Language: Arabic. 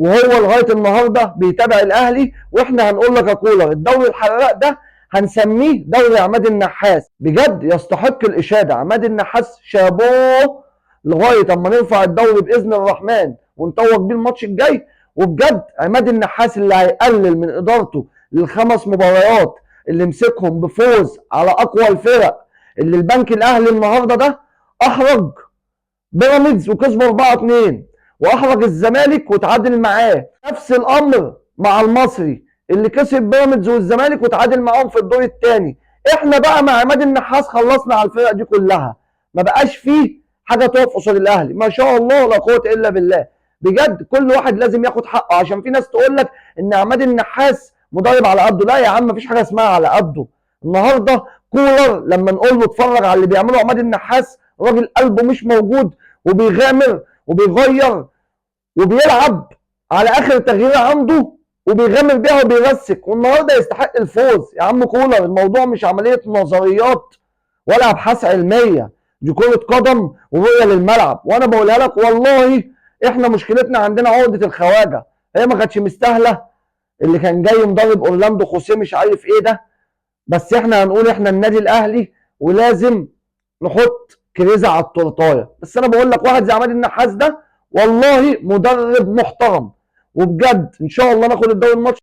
وهو لغايه النهارده بيتابع الاهلي. واحنا هنقول لك يا كولر الدوري الحراق ده هنسميه دوري عماد النحاس. بجد يستحق الاشاده عماد النحاس، شابوه لغايه اما نرفع الدوري باذن الرحمن ونتوج بيه الماتش الجاي. وبجد عماد النحاس اللي هيقلل من ادارته للخمس مباريات اللي مسكهم بفوز على اقوى الفرق، اللي البنك الاهلي النهارده ده احرج بيراميدز وكسبوا 4-2، واحرج الزمالك وتعادل معاه. نفس الامر مع المصري اللي كسب بيراميدز والزمالك وتعادل معاهم في الدور الثاني. احنا بقى مع عماد النحاس خلصنا على الفرق دي كلها، ما بقاش فيه حاجه تقف قصاد الاهلي. ما شاء الله لا قوه الا بالله. بجد كل واحد لازم ياخد حقه، عشان في ناس تقول لك ان عماد النحاس مدرب على قده. لا يا عم، مفيش حاجه اسمها على قده. النهارده كولر لما نقول له اتفرج على اللي بيعمله عماد النحاس، راجل قلبه مش موجود وبيغامر وبيغير وبيلعب على اخر تغيير عنده وبيغامر بيها وبيرسك، والنهارده يستحق الفوز. يا عم كولر الموضوع مش عمليه نظريات ولا ابحاث علميه، دي كره قدم ورؤيه للملعب. وانا بقولها لك والله، احنا مشكلتنا عندنا عقده الخواجه. هي ما كانتش مستاهله اللي كان جاي مدرب اورلاندو خوسيه مش عارف ايه ده. بس احنا هنقول احنا النادي الاهلي ولازم نحط كريزه على التورتايه. بس انا بقول لك واحد زي عماد النحاس ده والله مدرب محترم، وبجد ان شاء الله ناخد الدوري الماتش